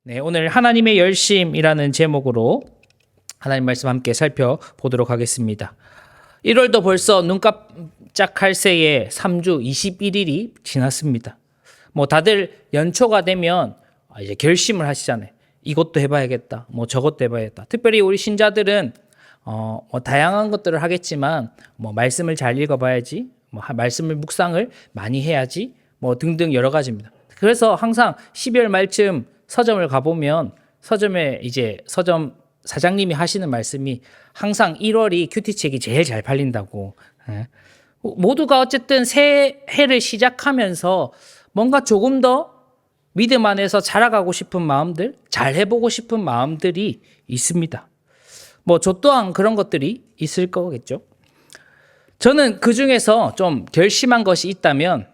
네, 오늘 하나님의 열심이라는 제목으로 하나님 말씀 함께 살펴보도록 하겠습니다. 1월도 벌써 눈 깜짝할 새에 3주 21일이 지났습니다. 뭐 다들 연초가 되면 이제 결심을 하시잖아요. 이것도 해봐야겠다. 뭐 저것도 해봐야겠다. 특별히 우리 신자들은 다양한 것들을 하겠지만 뭐 말씀을 잘 읽어봐야지, 뭐 말씀을 묵상을 많이 해야지, 뭐 등등 여러 가지입니다. 그래서 항상 12월 말쯤 서점을 가보면 서점에 이제 서점 사장님이 하시는 말씀이 항상 1월이 큐티책이 제일 잘 팔린다고. 모두가 어쨌든 새 해를 시작하면서 뭔가 조금 더 믿음 안에서 자라가고 싶은 마음들, 잘 해보고 싶은 마음들이 있습니다. 뭐 저 또한 그런 것들이 있을 거겠죠. 저는 그 중에서 좀 결심한 것이 있다면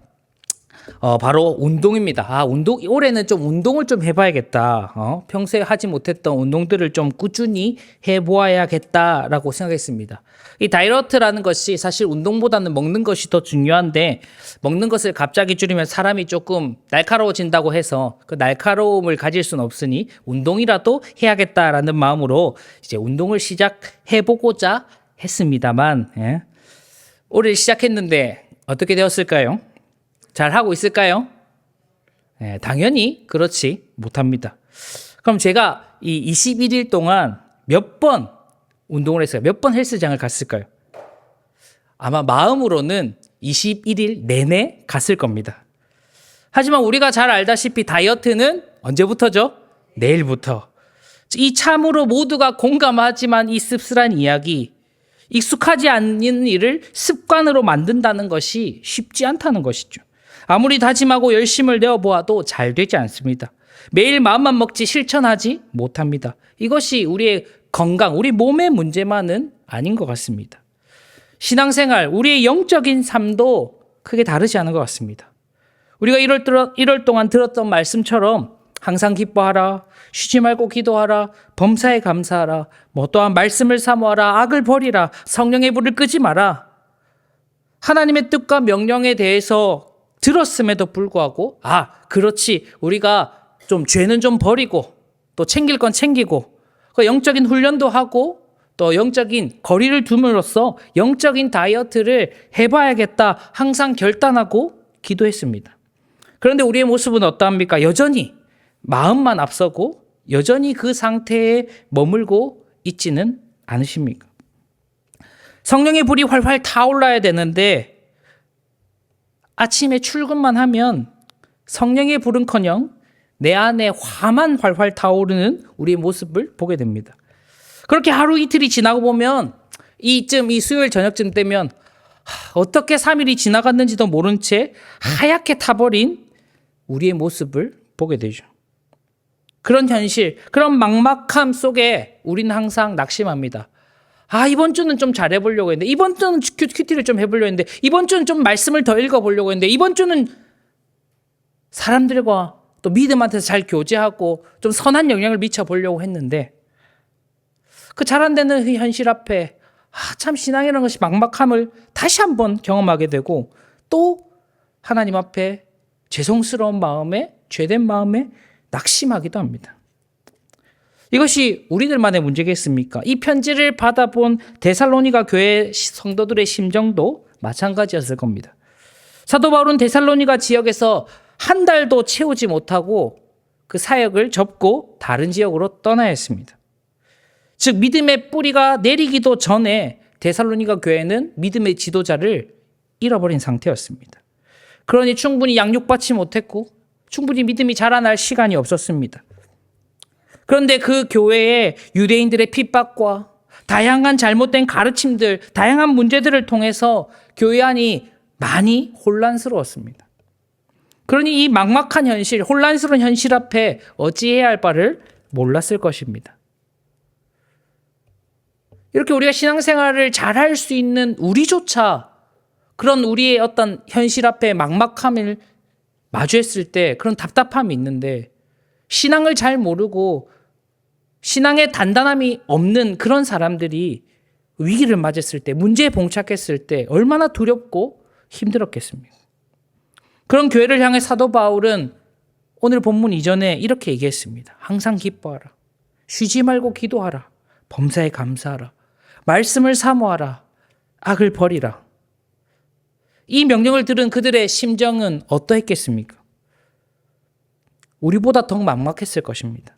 바로 운동입니다. 올해는 좀 운동을 좀 해봐야겠다. 평소에 하지 못했던 운동들을 좀 꾸준히 해보아야겠다라고 생각했습니다. 이 다이어트라는 것이 사실 운동보다는 먹는 것이 더 중요한데, 먹는 것을 갑자기 줄이면 사람이 조금 날카로워진다고 해서 그 날카로움을 가질 수는 없으니 운동이라도 해야겠다라는 마음으로 이제 운동을 시작해보고자 했습니다만, 올해 시작했는데 어떻게 되었을까요? 잘 하고 있을까요? 네, 당연히 그렇지 못합니다. 그럼 제가 이 21일 동안 몇 번 운동을 했어요? 몇 번 헬스장을 갔을까요? 아마 마음으로는 21일 내내 갔을 겁니다. 하지만 우리가 잘 알다시피 다이어트는 언제부터죠? 내일부터. 이 참으로 모두가 공감하지만 이 씁쓸한 이야기, 익숙하지 않는 일을 습관으로 만든다는 것이 쉽지 않다는 것이죠. 아무리 다짐하고 열심을 내어보아도 잘 되지 않습니다. 매일 마음만 먹지 실천하지 못합니다. 이것이 우리의 건강, 우리 몸의 문제만은 아닌 것 같습니다. 신앙생활, 우리의 영적인 삶도 크게 다르지 않은 것 같습니다. 우리가 1월 동안 들었던 말씀처럼 항상 기뻐하라, 쉬지 말고 기도하라, 범사에 감사하라, 또한 말씀을 사모하라, 악을 버리라, 성령의 불을 끄지 마라. 하나님의 뜻과 명령에 대해서 들었음에도 불구하고 그렇지, 우리가 좀 죄는 좀 버리고 또 챙길 건 챙기고 그 영적인 훈련도 하고 또 영적인 거리를 둠으로써 영적인 다이어트를 해봐야겠다 항상 결단하고 기도했습니다. 그런데 우리의 모습은 어떠합니까? 여전히 마음만 앞서고 여전히 그 상태에 머물고 있지는 않으십니까? 성령의 불이 활활 타올라야 되는데 아침에 출근만 하면 성령의 불은커녕 내 안에 화만 활활 타오르는 우리의 모습을 보게 됩니다. 그렇게 하루 이틀이 지나고 보면 이 수요일 저녁쯤 되면 어떻게 3일이 지나갔는지도 모른 채 하얗게 타버린 우리의 모습을 보게 되죠. 그런 현실, 그런 막막함 속에 우리는 항상 낙심합니다. 이번 주는 좀 잘해보려고 했는데, 이번 주는 큐티를 좀 해보려고 했는데, 이번 주는 좀 말씀을 더 읽어보려고 했는데, 이번 주는 사람들과 또 믿음한테서 잘 교제하고 좀 선한 영향을 미쳐보려고 했는데, 그 잘 안 되는 그 현실 앞에 참 신앙이라는 것이 막막함을 다시 한번 경험하게 되고, 또 하나님 앞에 죄송스러운 마음에, 죄된 마음에 낙심하기도 합니다. 이것이 우리들만의 문제겠습니까? 이 편지를 받아본 데살로니가 교회 성도들의 심정도 마찬가지였을 겁니다. 사도 바울은 데살로니가 지역에서 한 달도 채우지 못하고 그 사역을 접고 다른 지역으로 떠나야 했습니다. 즉 믿음의 뿌리가 내리기도 전에 데살로니가 교회는 믿음의 지도자를 잃어버린 상태였습니다. 그러니 충분히 양육받지 못했고 충분히 믿음이 자라날 시간이 없었습니다. 그런데 그 교회에 유대인들의 핍박과 다양한 잘못된 가르침들, 다양한 문제들을 통해서 교회 안이 많이 혼란스러웠습니다. 그러니 이 막막한 현실, 혼란스러운 현실 앞에 어찌해야 할 바를 몰랐을 것입니다. 이렇게 우리가 신앙생활을 잘할 수 있는 우리조차 그런 우리의 어떤 현실 앞에 막막함을 마주했을 때 그런 답답함이 있는데, 신앙을 잘 모르고 신앙의 단단함이 없는 그런 사람들이 위기를 맞았을 때, 문제에 봉착했을 때 얼마나 두렵고 힘들었겠습니까? 그런 교회를 향해 사도 바울은 오늘 본문 이전에 이렇게 얘기했습니다. 항상 기뻐하라. 쉬지 말고 기도하라. 범사에 감사하라. 말씀을 사모하라. 악을 버리라. 이 명령을 들은 그들의 심정은 어떠했겠습니까? 우리보다 더 막막했을 것입니다.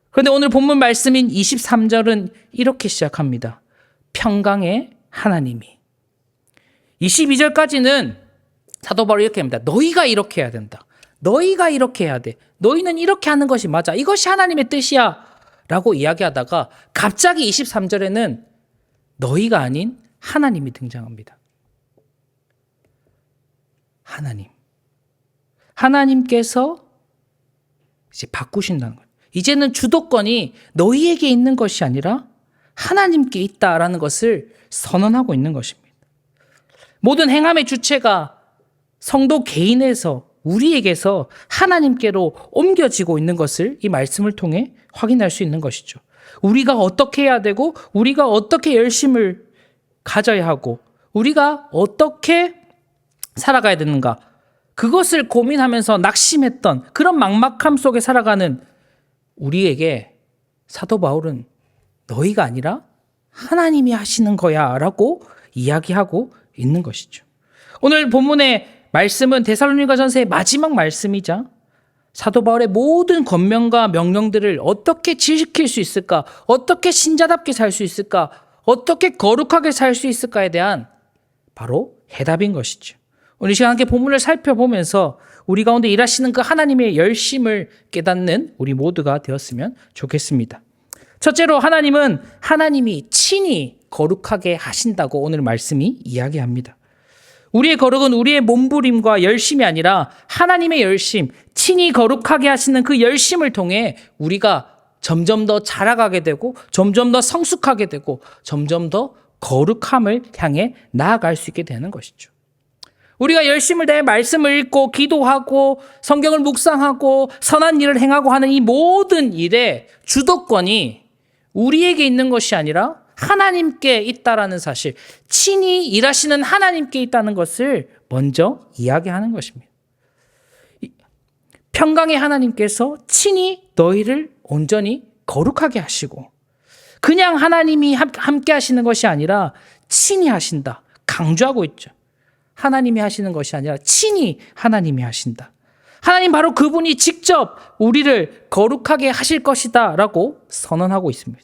그런데 오늘 본문 말씀인 23절은 이렇게 시작합니다. 평강의 하나님이. 22절까지는 사도 바울이 이렇게 합니다. 너희가 이렇게 해야 된다. 너희가 이렇게 해야 돼. 너희는 이렇게 하는 것이 맞아. 이것이 하나님의 뜻이야. 라고 이야기하다가 갑자기 23절에는 너희가 아닌 하나님이 등장합니다. 하나님. 하나님께서 이제 바꾸신다는 거예요. 이제는 주도권이 너희에게 있는 것이 아니라 하나님께 있다라는 것을 선언하고 있는 것입니다. 모든 행함의 주체가 성도 개인에서 우리에게서 하나님께로 옮겨지고 있는 것을 이 말씀을 통해 확인할 수 있는 것이죠. 우리가 어떻게 해야 되고 우리가 어떻게 열심을 가져야 하고 우리가 어떻게 살아가야 되는가, 그것을 고민하면서 낙심했던 그런 막막함 속에 살아가는 우리에게 사도 바울은 너희가 아니라 하나님이 하시는 거야 라고 이야기하고 있는 것이죠. 오늘 본문의 말씀은 데살로니가전서의 마지막 말씀이자 사도 바울의 모든 권면과 명령들을 어떻게 지킬 수 있을까, 어떻게 신자답게 살 수 있을까, 어떻게 거룩하게 살 수 있을까에 대한 바로 해답인 것이죠. 오늘 이 시간 함께 본문을 살펴보면서 우리 가운데 일하시는 그 하나님의 열심을 깨닫는 우리 모두가 되었으면 좋겠습니다. 첫째로 하나님은 하나님이 친히 거룩하게 하신다고 오늘 말씀이 이야기합니다. 우리의 거룩은 우리의 몸부림과 열심이 아니라 하나님의 열심, 친히 거룩하게 하시는 그 열심을 통해 우리가 점점 더 자라가게 되고 점점 더 성숙하게 되고 점점 더 거룩함을 향해 나아갈 수 있게 되는 것이죠. 우리가 열심을 다해 말씀을 읽고 기도하고 성경을 묵상하고 선한 일을 행하고 하는 이 모든 일의 주도권이 우리에게 있는 것이 아니라 하나님께 있다라는 사실, 친히 일하시는 하나님께 있다는 것을 먼저 이야기하는 것입니다. 평강의 하나님께서 친히 너희를 온전히 거룩하게 하시고 그냥 하나님이 함께 하시는 것이 아니라 친히 하신다. 강조하고 있죠. 하나님이 하시는 것이 아니라 친히 하나님이 하신다. 하나님 바로 그분이 직접 우리를 거룩하게 하실 것이다 라고 선언하고 있습니다.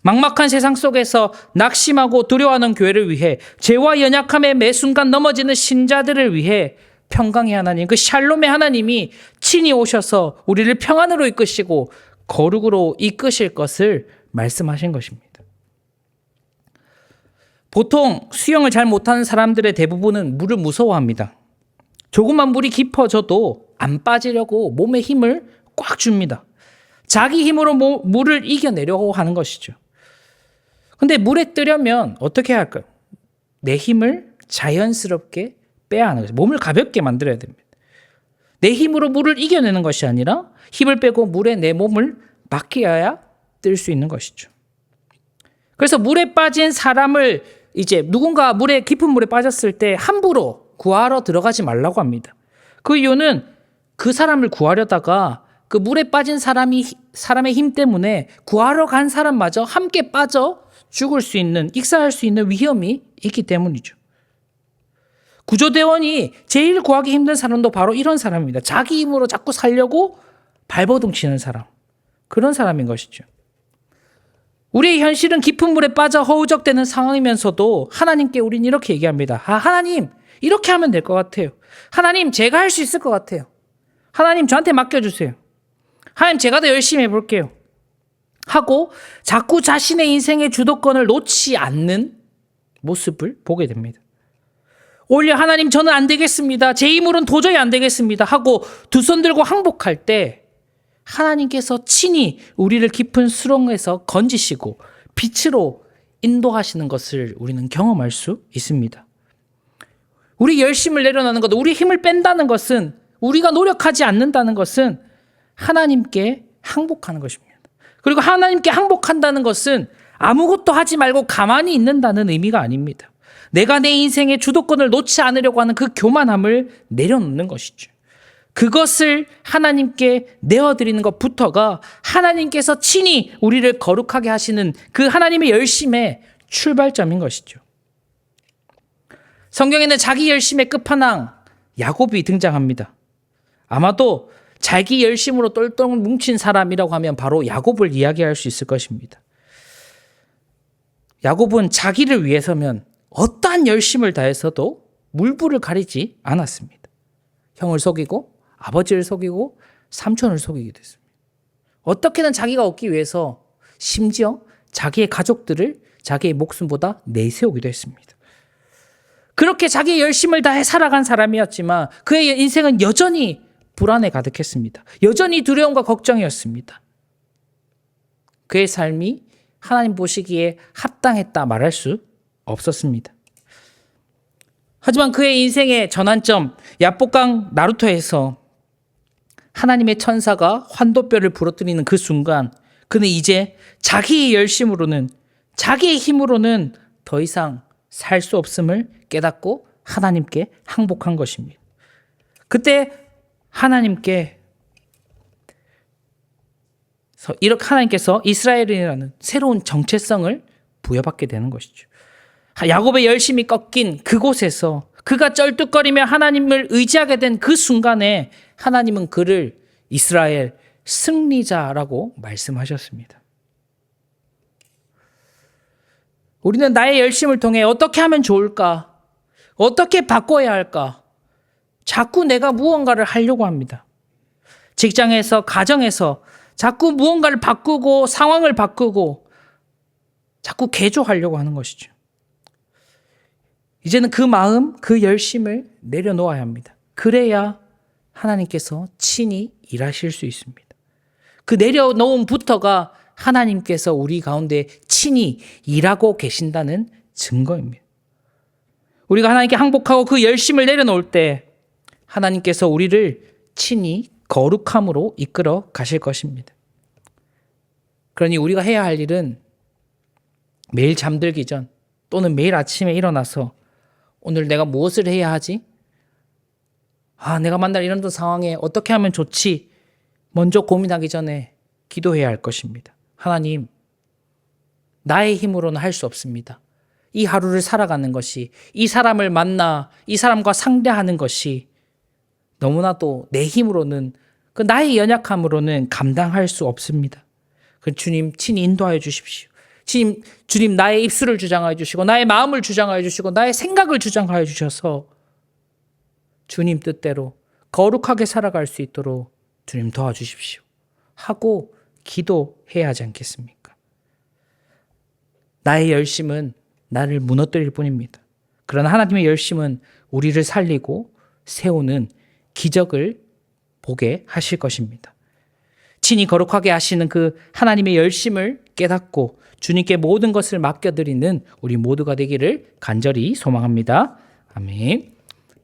막막한 세상 속에서 낙심하고 두려워하는 교회를 위해, 죄와 연약함에 매 순간 넘어지는 신자들을 위해 평강의 하나님, 그 샬롬의 하나님이 친히 오셔서 우리를 평안으로 이끄시고 거룩으로 이끄실 것을 말씀하신 것입니다. 보통 수영을 잘 못하는 사람들의 대부분은 물을 무서워합니다. 조금만 물이 깊어져도 안 빠지려고 몸에 힘을 꽉 줍니다. 자기 힘으로 물을 이겨내려고 하는 것이죠. 근데 물에 뜨려면 어떻게 해야 할까요? 내 힘을 자연스럽게 빼야 하는 거죠. 몸을 가볍게 만들어야 됩니다. 내 힘으로 물을 이겨내는 것이 아니라 힘을 빼고 물에 내 몸을 맡겨야 뜰 수 있는 것이죠. 그래서 물에 빠진 사람을 이제 누군가 깊은 물에 빠졌을 때 함부로 구하러 들어가지 말라고 합니다. 그 이유는 그 사람을 구하려다가 그 물에 빠진 사람의 힘 때문에 구하러 간 사람마저 함께 빠져 죽을 수 있는, 익사할 수 있는 위험이 있기 때문이죠. 구조대원이 제일 구하기 힘든 사람도 바로 이런 사람입니다. 자기 힘으로 자꾸 살려고 발버둥 치는 사람. 그런 사람인 것이죠. 우리의 현실은 깊은 물에 빠져 허우적대는 상황이면서도 하나님께 우리는 이렇게 얘기합니다. 하나님, 이렇게 하면 될 것 같아요. 하나님, 제가 할 수 있을 것 같아요. 하나님, 저한테 맡겨주세요. 하나님, 제가 더 열심히 해볼게요. 하고 자꾸 자신의 인생의 주도권을 놓지 않는 모습을 보게 됩니다. 오히려 하나님, 저는 안 되겠습니다. 제 힘으로는 도저히 안 되겠습니다. 하고 두 손 들고 항복할 때 하나님께서 친히 우리를 깊은 수렁에서 건지시고 빛으로 인도하시는 것을 우리는 경험할 수 있습니다. 우리 열심을 내려놓는 것, 우리 힘을 뺀다는 것은, 우리가 노력하지 않는다는 것은 하나님께 항복하는 것입니다. 그리고 하나님께 항복한다는 것은 아무것도 하지 말고 가만히 있는다는 의미가 아닙니다. 내가 내 인생의 주도권을 놓지 않으려고 하는 그 교만함을 내려놓는 것이죠. 그것을 하나님께 내어드리는 것부터가 하나님께서 친히 우리를 거룩하게 하시는 그 하나님의 열심의 출발점인 것이죠. 성경에는 자기 열심의 끝판왕 야곱이 등장합니다. 아마도 자기 열심으로 똘똘 뭉친 사람이라고 하면 바로 야곱을 이야기할 수 있을 것입니다. 야곱은 자기를 위해서면 어떠한 열심을 다해서도 물불을 가리지 않았습니다. 형을 속이고 아버지를 속이고 삼촌을 속이기도 했습니다. 어떻게든 자기가 얻기 위해서 심지어 자기의 가족들을 자기의 목숨보다 내세우기도 했습니다. 그렇게 자기의 열심을 다해 살아간 사람이었지만 그의 인생은 여전히 불안에 가득했습니다. 여전히 두려움과 걱정이었습니다. 그의 삶이 하나님 보시기에 합당했다 말할 수 없었습니다. 하지만 그의 인생의 전환점 야복강 나루토에서 하나님의 천사가 환도뼈를 부러뜨리는 그 순간 그는 이제 자기의 열심으로는 자기의 힘으로는 더 이상 살 수 없음을 깨닫고 하나님께 항복한 것입니다. 그때 하나님께서 이스라엘이라는 새로운 정체성을 부여받게 되는 것이죠. 야곱의 열심이 꺾인 그곳에서 그가 쩔뚝거리며 하나님을 의지하게 된 그 순간에 하나님은 그를 이스라엘 승리자라고 말씀하셨습니다. 우리는 나의 열심을 통해 어떻게 하면 좋을까? 어떻게 바꿔야 할까? 자꾸 내가 무언가를 하려고 합니다. 직장에서, 가정에서 자꾸 무언가를 바꾸고 상황을 바꾸고 자꾸 개조하려고 하는 것이죠. 이제는 그 마음, 그 열심을 내려놓아야 합니다. 그래야 하나님께서 친히 일하실 수 있습니다. 그 내려놓음부터가 하나님께서 우리 가운데 친히 일하고 계신다는 증거입니다. 우리가 하나님께 항복하고 그 열심을 내려놓을 때 하나님께서 우리를 친히 거룩함으로 이끌어 가실 것입니다. 그러니 우리가 해야 할 일은 매일 잠들기 전 또는 매일 아침에 일어나서 오늘 내가 무엇을 해야 하지? 내가 만날 이런 상황에 어떻게 하면 좋지? 먼저 고민하기 전에 기도해야 할 것입니다. 하나님, 나의 힘으로는 할 수 없습니다. 이 하루를 살아가는 것이, 이 사람을 만나 이 사람과 상대하는 것이 너무나도 내 힘으로는, 그 나의 연약함으로는 감당할 수 없습니다. 그 주님 친히 인도하여 주십시오. 주님 나의 입술을 주장하여 주시고 나의 마음을 주장하여 주시고 나의 생각을 주장하여 주셔서 주님 뜻대로 거룩하게 살아갈 수 있도록 주님 도와주십시오 하고 기도해야 하지 않겠습니까? 나의 열심은 나를 무너뜨릴 뿐입니다. 그러나 하나님의 열심은 우리를 살리고 세우는 기적을 보게 하실 것입니다. 친히 거룩하게 하시는 그 하나님의 열심을 깨닫고 주님께 모든 것을 맡겨드리는 우리 모두가 되기를 간절히 소망합니다. 아멘.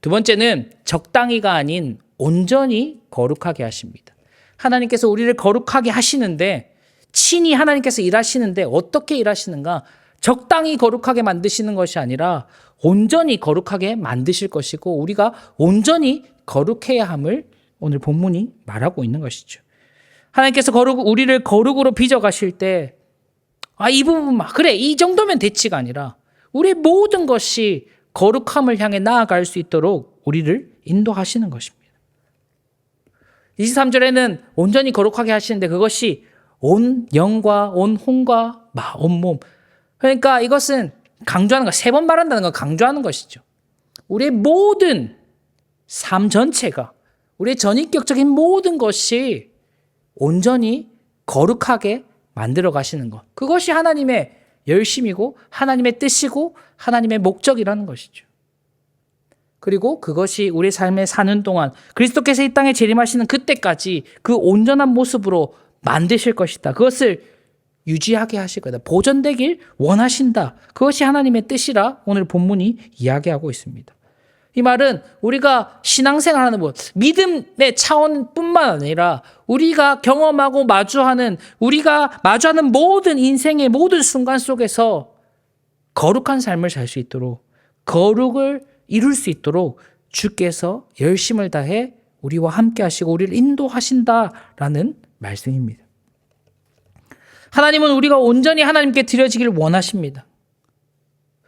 두 번째는 적당히가 아닌 온전히 거룩하게 하십니다. 하나님께서 우리를 거룩하게 하시는데 친히 하나님께서 일하시는데 어떻게 일하시는가? 적당히 거룩하게 만드시는 것이 아니라 온전히 거룩하게 만드실 것이고 우리가 온전히 거룩해야 함을 오늘 본문이 말하고 있는 것이죠. 하나님께서 우리를 거룩으로 빚어가실 때 이 부분만 그래 이 정도면 됐지가 아니라 우리의 모든 것이 거룩함을 향해 나아갈 수 있도록 우리를 인도하시는 것입니다. 23절에는 온전히 거룩하게 하시는데 그것이 온 영과 온 혼과 온 몸. 그러니까 이것은 강조하는 거, 3번 말한다는 건 강조하는 것이죠. 우리의 모든 삶 전체가 우리의 전인격적인 모든 것이 온전히 거룩하게 만들어 가시는 것. 그것이 하나님의 열심이고 하나님의 뜻이고 하나님의 목적이라는 것이죠. 그리고 그것이 우리 삶에 사는 동안 그리스도께서 이 땅에 재림하시는 그때까지 그 온전한 모습으로 만드실 것이다. 그것을 유지하게 하실 거다. 보존되길 원하신다. 그것이 하나님의 뜻이라 오늘 본문이 이야기하고 있습니다. 이 말은 우리가 신앙생활하는 믿음의 차원뿐만 아니라 우리가 경험하고 우리가 마주하는 모든 인생의 모든 순간 속에서 거룩한 삶을 살 수 있도록 거룩을 이룰 수 있도록 주께서 열심을 다해 우리와 함께 하시고 우리를 인도하신다라는 말씀입니다. 하나님은 우리가 온전히 하나님께 드려지길 원하십니다.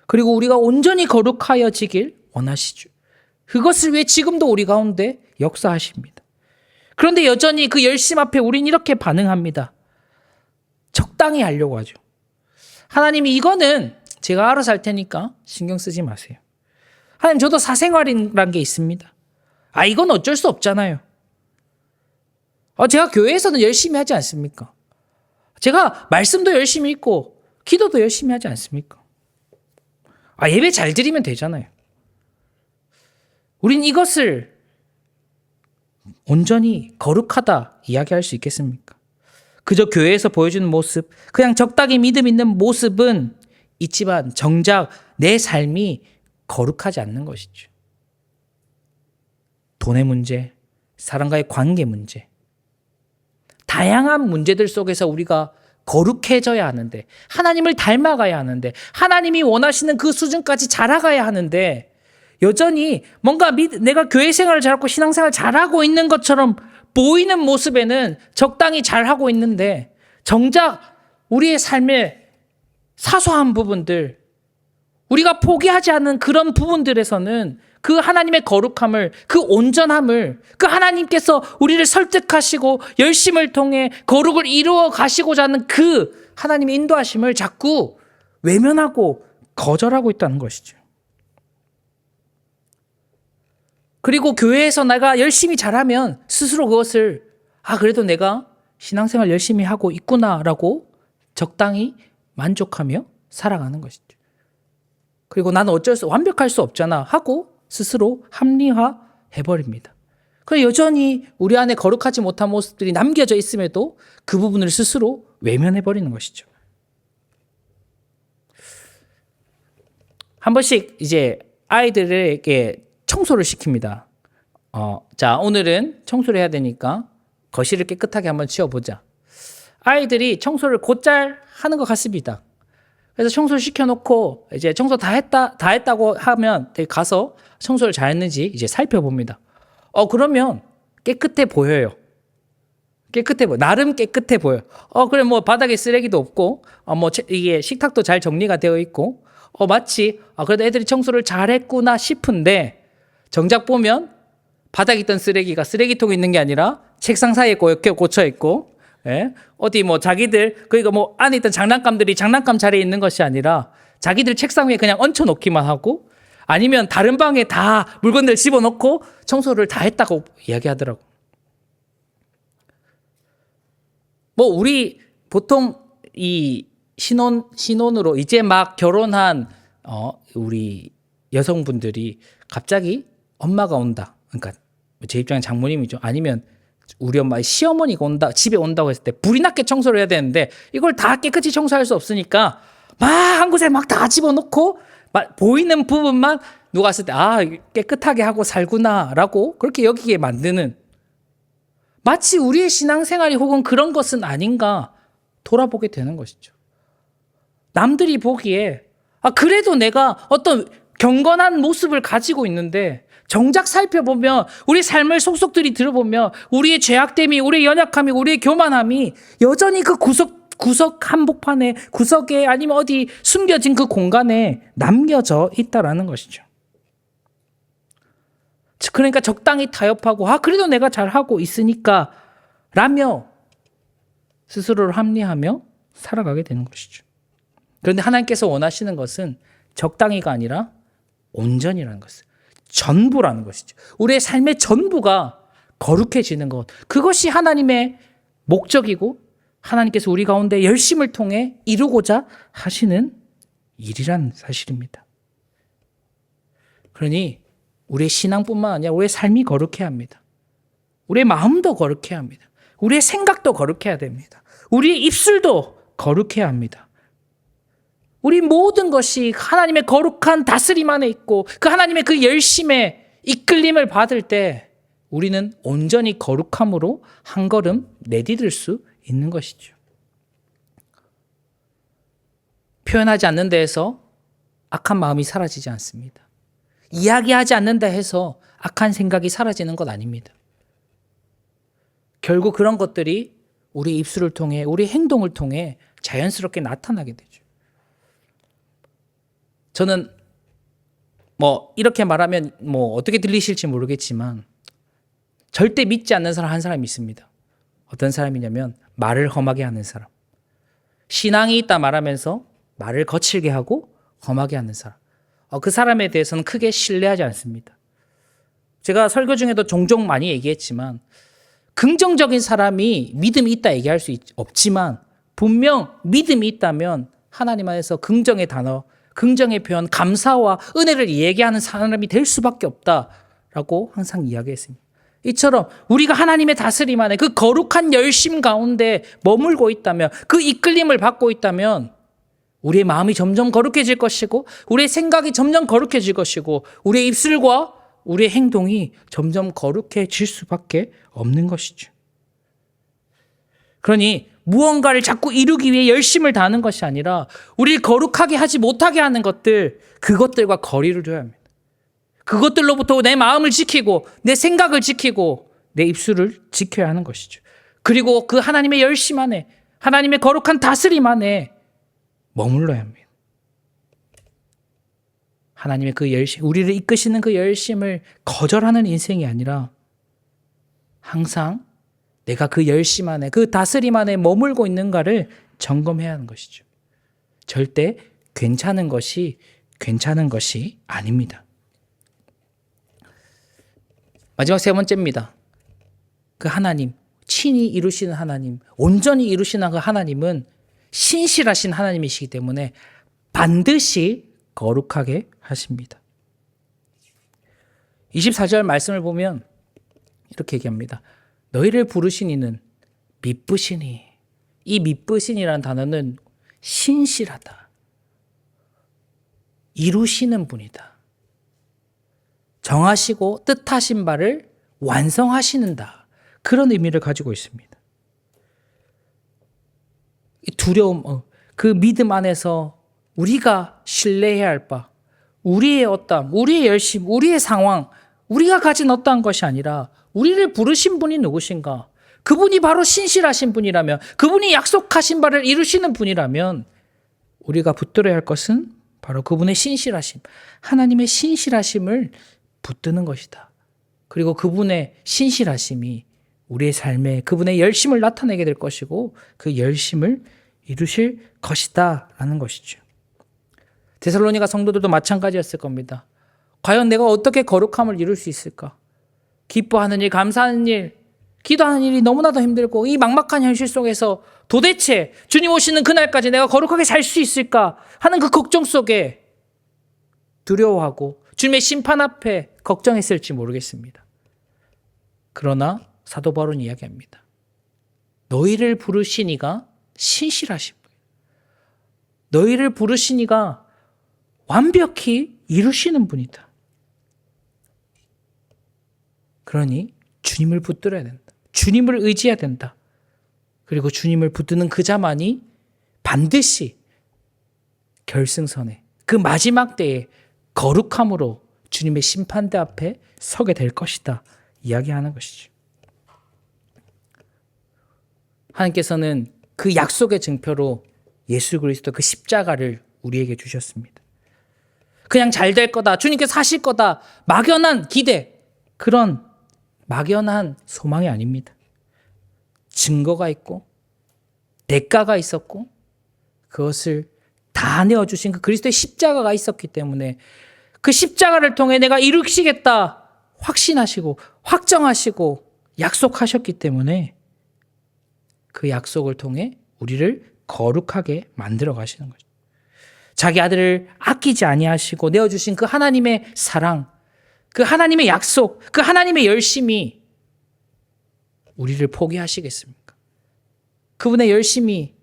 그리고 우리가 온전히 거룩하여지길 원하시죠. 그것을 위해 지금도 우리 가운데 역사하십니다. 그런데 여전히 그 열심 앞에 우린 이렇게 반응합니다. 적당히 하려고 하죠. 하나님이 이거는 제가 알아서 할 테니까 신경 쓰지 마세요. 하나님, 저도 사생활이란 게 있습니다. 이건 어쩔 수 없잖아요. 제가 교회에서는 열심히 하지 않습니까? 제가 말씀도 열심히 읽고 기도도 열심히 하지 않습니까? 예배 잘 드리면 되잖아요. 우린 이것을 온전히 거룩하다 이야기할 수 있겠습니까? 그저 교회에서 보여주는 모습, 그냥 적당히 믿음 있는 모습은 있지만 정작 내 삶이 거룩하지 않는 것이죠. 돈의 문제, 사람과의 관계 문제, 다양한 문제들 속에서 우리가 거룩해져야 하는데, 하나님을 닮아가야 하는데, 하나님이 원하시는 그 수준까지 자라가야 하는데, 여전히 뭔가 내가 교회 생활을 잘하고 신앙생활을 잘하고 있는 것처럼 보이는 모습에는 적당히 잘하고 있는데, 정작 우리의 삶의 사소한 부분들, 우리가 포기하지 않는 그런 부분들에서는 그 하나님의 거룩함을, 그 온전함을, 그 하나님께서 우리를 설득하시고 열심을 통해 거룩을 이루어 가시고자 하는 그 하나님의 인도하심을 자꾸 외면하고 거절하고 있다는 것이죠. 그리고 교회에서 내가 열심히 잘하면 스스로 그것을 그래도 내가 신앙생활 열심히 하고 있구나라고 적당히 만족하며 살아가는 것이죠. 그리고 나는 완벽할 수 없잖아 하고 스스로 합리화해버립니다. 그래서 여전히 우리 안에 거룩하지 못한 모습들이 남겨져 있음에도 그 부분을 스스로 외면해버리는 것이죠. 한 번씩 이제 아이들에게 청소를 시킵니다. 자, 오늘은 청소를 해야 되니까 거실을 깨끗하게 한번 치워보자. 아이들이 청소를 곧잘 하는 것 같습니다. 그래서 청소를 시켜놓고 이제 청소 다 했다고 하면 가서 청소를 잘했는지 이제 살펴봅니다. 그러면 깨끗해 보여요. 나름 깨끗해 보여. 그래, 뭐 바닥에 쓰레기도 없고, 이게 식탁도 잘 정리가 되어 있고, 마치 그래도 애들이 청소를 잘했구나 싶은데, 정작 보면 바닥에 있던 쓰레기가 쓰레기통에 있는 게 아니라 책상 사이에 꽂혀 있고, 어디 자기들, 그러니까 안에 있던 장난감들이 장난감 자리에 있는 것이 아니라 자기들 책상 위에 그냥 얹혀 놓기만 하고, 아니면 다른 방에 다 물건들 집어넣고 청소를 다 했다고 이야기하더라고. 우리 보통 이 신혼으로 이제 막 결혼한 우리 여성분들이 갑자기 엄마가 온다. 그러니까 제 입장은 장모님이죠. 아니면 우리 엄마 시어머니가 집에 온다고 했을 때 불이 났게 청소를 해야 되는데 이걸 다 깨끗이 청소할 수 없으니까 막 한 곳에 막 다 집어넣고 보이는 부분만 누가 봤을 때 깨끗하게 하고 살구나라고 그렇게 여기게 만드는, 마치 우리의 신앙생활이 혹은 그런 것은 아닌가 돌아보게 되는 것이죠. 남들이 보기에 그래도 내가 어떤 경건한 모습을 가지고 있는데 정작 살펴보면 우리 삶을 속속들이 들어보면 우리의 죄악됨이, 우리의 연약함이, 우리의 교만함이 여전히 그 구석 한복판에, 구석에 아니면 어디 숨겨진 그 공간에 남겨져 있다라는 것이죠. 그러니까 적당히 타협하고 그래도 내가 잘하고 있으니까 라며 스스로를 합리하며 살아가게 되는 것이죠. 그런데 하나님께서 원하시는 것은 적당히가 아니라 온전이라는 것을, 전부라는 것이죠. 우리의 삶의 전부가 거룩해지는 것, 그것이 하나님의 목적이고 하나님께서 우리 가운데 열심을 통해 이루고자 하시는 일이라는 사실입니다. 그러니 우리의 신앙뿐만 아니라 우리의 삶이 거룩해야 합니다. 우리의 마음도 거룩해야 합니다. 우리의 생각도 거룩해야 됩니다. 우리의 입술도 거룩해야 합니다. 우리 모든 것이 하나님의 거룩한 다스림 안에 있고 그 하나님의 그 열심에 이끌림을 받을 때 우리는 온전히 거룩함으로 한 걸음 내디딜 수 있는 것이죠. 표현하지 않는 데에서 악한 마음이 사라지지 않습니다. 이야기하지 않는다 해서 악한 생각이 사라지는 것 아닙니다. 결국 그런 것들이 우리 입술을 통해, 우리 행동을 통해 자연스럽게 나타나게 되죠. 저는 이렇게 말하면 어떻게 들리실지 모르겠지만 절대 믿지 않는 사람 한 사람이 있습니다. 어떤 사람이냐면 말을 험하게 하는 사람. 신앙이 있다 말하면서 말을 거칠게 하고 험하게 하는 사람. 그 사람에 대해서는 크게 신뢰하지 않습니다. 제가 설교 중에도 종종 많이 얘기했지만 긍정적인 사람이 믿음이 있다 얘기할 수 없지만 분명 믿음이 있다면 하나님 안에서 긍정의 단어, 긍정의 표현, 감사와 은혜를 얘기하는 사람이 될 수밖에 없다라고 항상 이야기했습니다. 이처럼 우리가 하나님의 다스림 안에 그 거룩한 열심 가운데 머물고 있다면, 그 이끌림을 받고 있다면 우리의 마음이 점점 거룩해질 것이고 우리의 생각이 점점 거룩해질 것이고 우리의 입술과 우리의 행동이 점점 거룩해질 수밖에 없는 것이죠. 그러니 무언가를 자꾸 이루기 위해 열심을 다하는 것이 아니라 우리를 거룩하게 하지 못하게 하는 것들, 그것들과 거리를 둬야 합니다. 그것들로부터 내 마음을 지키고 내 생각을 지키고 내 입술을 지켜야 하는 것이죠. 그리고 그 하나님의 열심 안에, 하나님의 거룩한 다스림 안에 머물러야 합니다. 하나님의 그 열심, 우리를 이끄시는 그 열심을 거절하는 인생이 아니라 항상 내가 그 열심 안에, 그 다스림 안에 머물고 있는가를 점검해야 하는 것이죠. 절대 괜찮은 것이 아닙니다. 마지막 세 번째입니다. 그 하나님, 친히 이루시는 하나님, 온전히 이루시는 그 하나님은 신실하신 하나님이시기 때문에 반드시 거룩하게 하십니다. 24절 말씀을 보면 이렇게 얘기합니다. 너희를 부르신 이는 미쁘시니. 이 미쁘신이라는 단어는 신실하다, 이루시는 분이다, 정하시고 뜻하신 바를 완성하시는다, 그런 의미를 가지고 있습니다. 두려움, 그 믿음 안에서 우리가 신뢰해야 할 바, 우리의 어떠함, 우리의 열심, 우리의 상황, 우리가 가진 어떠한 것이 아니라 우리를 부르신 분이 누구신가? 그분이 바로 신실하신 분이라면, 그분이 약속하신 바를 이루시는 분이라면 우리가 붙들어야 할 것은 바로 그분의 신실하심, 하나님의 신실하심을 붙드는 것이다. 그리고 그분의 신실하심이 우리의 삶에 그분의 열심을 나타내게 될 것이고 그 열심을 이루실 것이다 라는 것이죠. 데살로니가 성도들도 마찬가지였을 겁니다. 과연 내가 어떻게 거룩함을 이룰 수 있을까? 기뻐하는 일, 감사하는 일, 기도하는 일이 너무나도 힘들고 이 막막한 현실 속에서 도대체 주님 오시는 그날까지 내가 거룩하게 살 수 있을까 하는 그 걱정 속에 두려워하고 주님의 심판 앞에 걱정했을지 모르겠습니다. 그러나 사도 바울은 이야기합니다. 너희를 부르신 이가 신실하신 분, 너희를 부르신 이가 완벽히 이루시는 분이다. 그러니 주님을 붙들어야 된다. 주님을 의지해야 된다. 그리고 주님을 붙드는 그 자만이 반드시 결승선에, 그 마지막 때에 거룩함으로 주님의 심판대 앞에 서게 될 것이다 이야기하는 것이죠. 하나님께서는 그 약속의 증표로 예수 그리스도 그 십자가를 우리에게 주셨습니다. 그냥 잘 될 거다, 주님께서 하실 거다, 막연한 기대, 그런 막연한 소망이 아닙니다. 증거가 있고 대가가 있었고 그것을 다 내어주신 그 그리스도의 십자가가 있었기 때문에 그 십자가를 통해 내가 이루시겠다 확신하시고 확정하시고 약속하셨기 때문에 그 약속을 통해 우리를 거룩하게 만들어 가시는 거죠. 자기 아들을 아끼지 아니하시고 내어주신 그 하나님의 사랑, 그 하나님의 약속, 그 하나님의 열심이 우리를 포기하시겠습니까? 그분의 열심이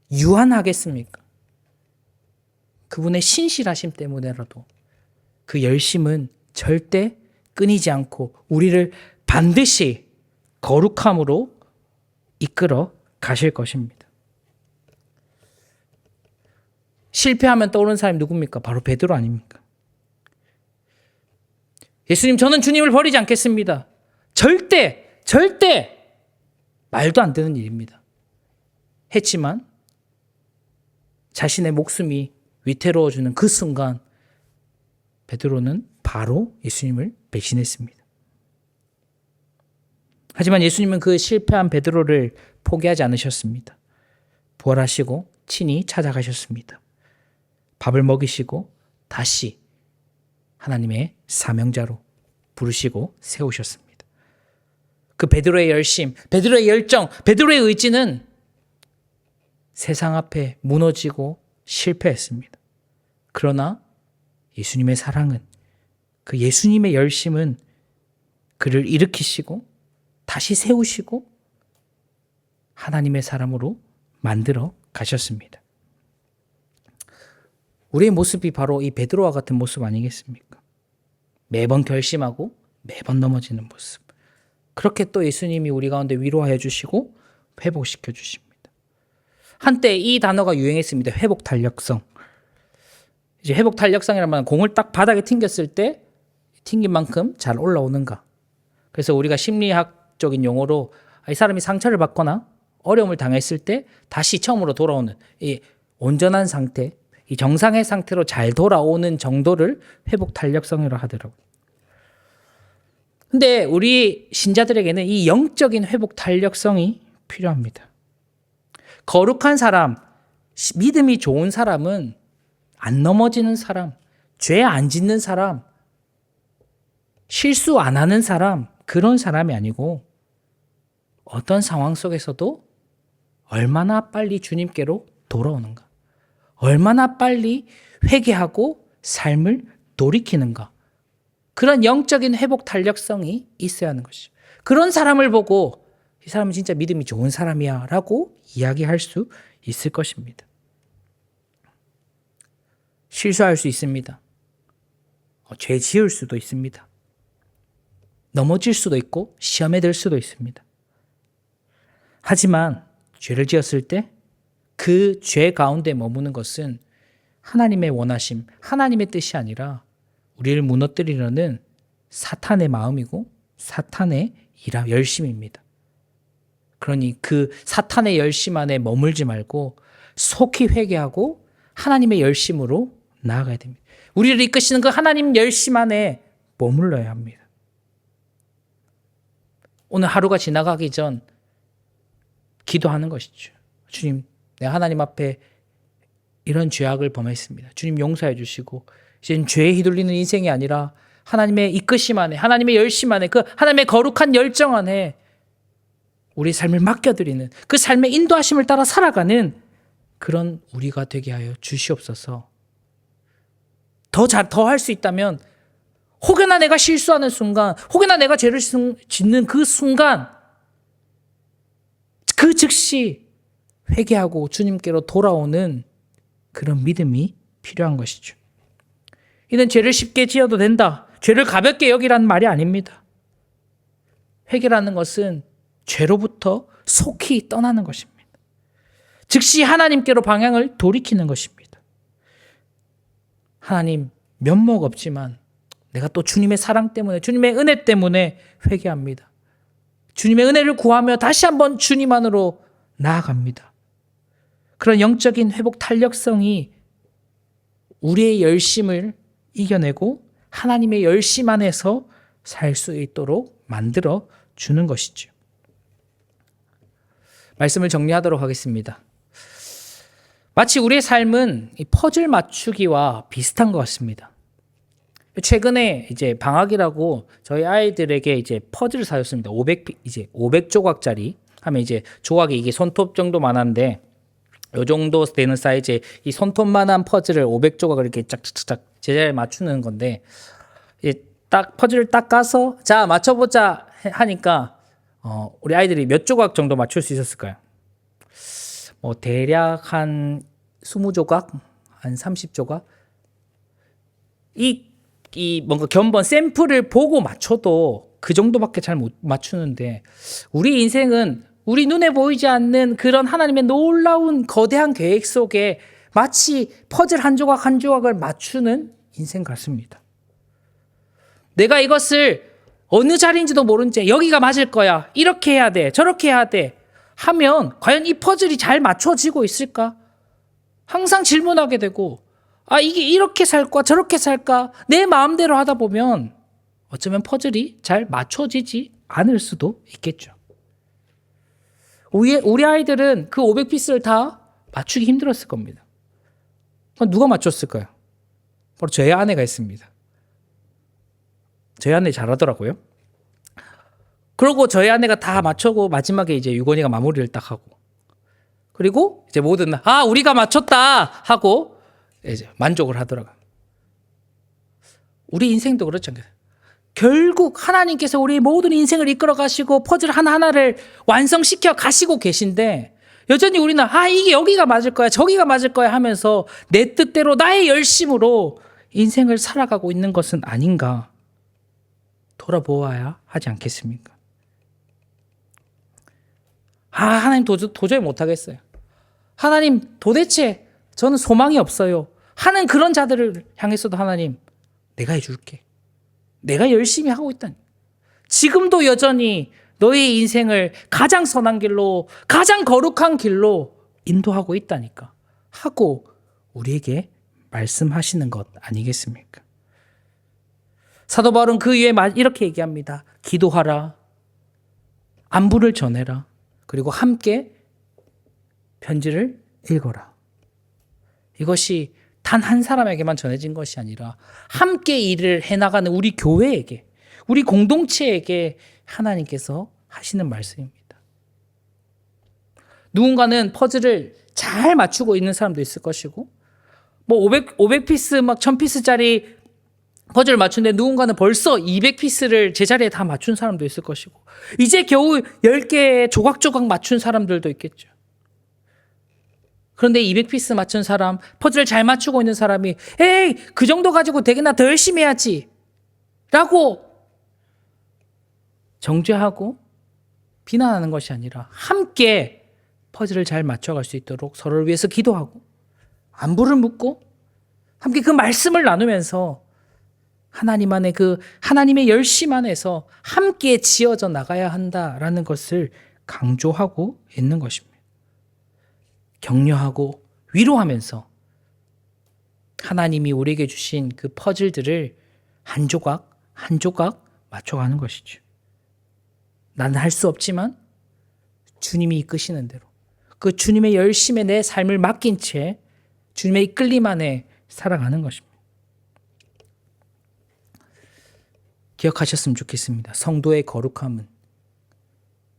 유한하겠습니까? 그분의 신실하심 때문에라도 그 열심은 절대 끊이지 않고 우리를 반드시 거룩함으로 이끌어 가실 것입니다. 실패하면 떠오르는 사람이 누굽니까? 바로 베드로 아닙니까? 예수님, 저는 주님을 버리지 않겠습니다. 절대 말도 안 되는 일입니다. 했지만 자신의 목숨이 위태로워지는 그 순간 베드로는 바로 예수님을 배신했습니다. 하지만 예수님은 그 실패한 베드로를 포기하지 않으셨습니다. 부활하시고 친히 찾아가셨습니다. 밥을 먹이시고 다시 하나님의 사명자로 부르시고 세우셨습니다. 그 베드로의 열심, 베드로의 열정, 베드로의 의지는 세상 앞에 무너지고 실패했습니다. 그러나 예수님의 사랑은, 그 예수님의 열심은 그를 일으키시고 다시 세우시고 하나님의 사람으로 만들어 가셨습니다. 우리의 모습이 바로 이 베드로와 같은 모습 아니겠습니까? 매번 결심하고 매번 넘어지는 모습. 그렇게 또 예수님이 우리 가운데 위로하여 주시고 회복시켜 주십니다. 한때 이 단어가 유행했습니다. 회복 탄력성. 이제 회복 탄력성이라는 말은 공을 딱 바닥에 튕겼을 때 튕긴 만큼 잘 올라오는가. 그래서 우리가 심리학적인 용어로 이 사람이 상처를 받거나 어려움을 당했을 때 다시 처음으로 돌아오는 이 온전한 상태, 이 정상의 상태로 잘 돌아오는 정도를 회복 탄력성이라고 하더라고요. 근데 우리 신자들에게는 이 영적인 회복 탄력성이 필요합니다. 거룩한 사람, 믿음이 좋은 사람은 안 넘어지는 사람, 죄 안 짓는 사람, 실수 안 하는 사람, 그런 사람이 아니고 어떤 상황 속에서도 얼마나 빨리 주님께로 돌아오는가, 얼마나 빨리 회개하고 삶을 돌이키는가, 그런 영적인 회복 탄력성이 있어야 하는 것이죠. 그런 사람을 보고 이 사람은 진짜 믿음이 좋은 사람이야 라고 이야기할 수 있을 것입니다. 실수할 수 있습니다. 죄 지을 수도 있습니다. 넘어질 수도 있고 시험에 들 수도 있습니다. 하지만 죄를 지었을 때 그 죄 가운데 머무는 것은 하나님의 원하심, 하나님의 뜻이 아니라 우리를 무너뜨리려는 사탄의 마음이고 사탄의 열심입니다. 그러니 그 사탄의 열심 안에 머물지 말고 속히 회개하고 하나님의 열심으로 나아가야 됩니다. 우리를 이끄시는 그 하나님 열심 안에 머물러야 합니다. 오늘 하루가 지나가기 전 기도하는 것이죠. 주님, 내가 하나님 앞에 이런 죄악을 범했습니다. 주님 용서해 주시고 이제는 죄에 휘둘리는 인생이 아니라 하나님의 이끄심 안에, 하나님의 열심 안에, 그 하나님의 거룩한 열정 안에 우리 삶을 맡겨드리는, 그 삶의 인도하심을 따라 살아가는 그런 우리가 되게 하여 주시옵소서. 더 할 수 있다면 혹여나 내가 실수하는 순간, 혹여나 내가 죄를 짓는 그 순간, 그 즉시 회개하고 주님께로 돌아오는 그런 믿음이 필요한 것이죠. 이는 죄를 쉽게 지어도 된다, 죄를 가볍게 여기라는 말이 아닙니다. 회개라는 것은 죄로부터 속히 떠나는 것입니다. 즉시 하나님께로 방향을 돌이키는 것입니다. 하나님, 면목 없지만 내가 또 주님의 사랑 때문에, 주님의 은혜 때문에 회개합니다. 주님의 은혜를 구하며 다시 한번 주님 안으로 나아갑니다. 그런 영적인 회복 탄력성이 우리의 열심을 이겨내고 하나님의 열심 안에서 살 수 있도록 만들어 주는 것이죠. 말씀을 정리하도록 하겠습니다. 마치 우리의 삶은 이 퍼즐 맞추기와 비슷한 것 같습니다. 최근에 이제 방학이라고 저희 아이들에게 이제 퍼즐을 사줬습니다. 500조각짜리 하면 이제 조각이 이게 손톱 정도만한데 요 정도 되는 사이즈의 이 손톱만한 퍼즐을 500조각을 이렇게 짝짝짝 제자리에 맞추는 건데, 이제 딱 퍼즐을 딱 까서 자 맞춰보자 하니까 우리 아이들이 몇 조각 정도 맞출 수 있었을까요? 대략 한 20조각, 한 30조각. 이 뭔가 견본 샘플을 보고 맞춰도 그 정도밖에 잘 못 맞추는데, 우리 인생은 우리 눈에 보이지 않는 그런 하나님의 놀라운 거대한 계획 속에 마치 퍼즐 한 조각 한 조각을 맞추는 인생 같습니다. 내가 이것을 어느 자리인지도 모른 채 여기가 맞을 거야, 이렇게 해야 돼, 저렇게 해야 돼 하면 과연 이 퍼즐이 잘 맞춰지고 있을까? 항상 질문하게 되고, 이게 이렇게 살까 저렇게 살까 내 마음대로 하다 보면 어쩌면 퍼즐이 잘 맞춰지지 않을 수도 있겠죠. 우리 아이들은 그 500피스를 다 맞추기 힘들었을 겁니다. 그럼 누가 맞췄을까요? 바로 저희 아내가 했습니다. 저희 아내 잘하더라고요. 그러고 저희 아내가 다 맞추고 마지막에 이제 유건이가 마무리를 딱 하고, 그리고 이제 모든 우리가 맞췄다 하고 이제 만족을 하더라고요. 우리 인생도 그렇지 않겠어요? 결국 하나님께서 우리 모든 인생을 이끌어 가시고 퍼즐 하나하나를 완성시켜 가시고 계신데, 여전히 우리는 이게 여기가 맞을 거야 저기가 맞을 거야 하면서 내 뜻대로 나의 열심으로 인생을 살아가고 있는 것은 아닌가 돌아보아야 하지 않겠습니까? 하나님 도저히 못하겠어요. 하나님 도대체 저는 소망이 없어요 하는 그런 자들을 향해서도 하나님 내가 해줄게. 내가 열심히 하고 있다니. 지금도 여전히 너의 인생을 가장 선한 길로, 가장 거룩한 길로 인도하고 있다니까 하고 우리에게 말씀하시는 것 아니겠습니까? 사도 바울은 그 이후에 이렇게 얘기합니다. 기도하라, 안부를 전해라, 그리고 함께 편지를 읽어라. 이것이 단 한 사람에게만 전해진 것이 아니라 함께 일을 해나가는 우리 교회에게, 우리 공동체에게 하나님께서 하시는 말씀입니다. 누군가는 퍼즐을 잘 맞추고 있는 사람도 있을 것이고, 500피스 1000피스짜리 퍼즐을 맞추는데 누군가는 벌써 200피스를 제자리에 다 맞춘 사람도 있을 것이고, 이제 겨우 10개 조각조각 맞춘 사람들도 있겠죠. 그런데 200피스 맞춘 사람, 퍼즐을 잘 맞추고 있는 사람이 에이 그 정도 가지고 되겠나, 더 열심히 해야지 라고 정죄하고 비난하는 것이 아니라 함께 퍼즐을 잘 맞춰갈 수 있도록 서로를 위해서 기도하고 안부를 묻고 함께 그 말씀을 나누면서 하나님 안에 그 하나님의 열심 안에서 함께 지어져 나가야 한다라는 것을 강조하고 있는 것입니다. 격려하고 위로하면서 하나님이 우리에게 주신 그 퍼즐들을 한 조각 한 조각 맞춰가는 것이죠. 나는 할 수 없지만 주님이 이끄시는 대로 그 주님의 열심에 내 삶을 맡긴 채 주님의 이끌림 안에 살아가는 것입니다. 기억하셨으면 좋겠습니다. 성도의 거룩함은,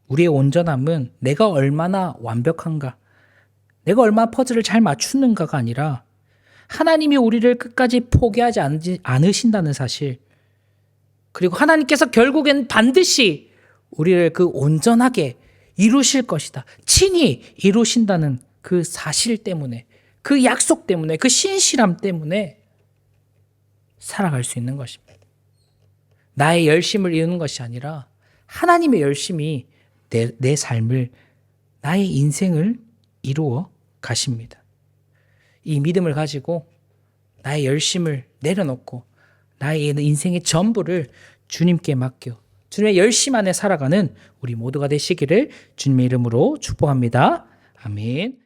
우리의 온전함은 내가 얼마나 완벽한가, 내가 얼마나 퍼즐을 잘 맞추는가가 아니라 하나님이 우리를 끝까지 포기하지 않으신다는 사실, 그리고 하나님께서 결국엔 반드시 우리를 그 온전하게 이루실 것이다, 친히 이루신다는 그 사실 때문에, 그 약속 때문에, 그 신실함 때문에 살아갈 수 있는 것입니다. 나의 열심을 이루는 것이 아니라 하나님의 열심이 내 삶을, 나의 인생을 이루어 가십니다. 이 믿음을 가지고 나의 열심을 내려놓고 나의 인생의 전부를 주님께 맡겨 주님의 열심 안에 살아가는 우리 모두가 되시기를 주님의 이름으로 축복합니다. 아멘.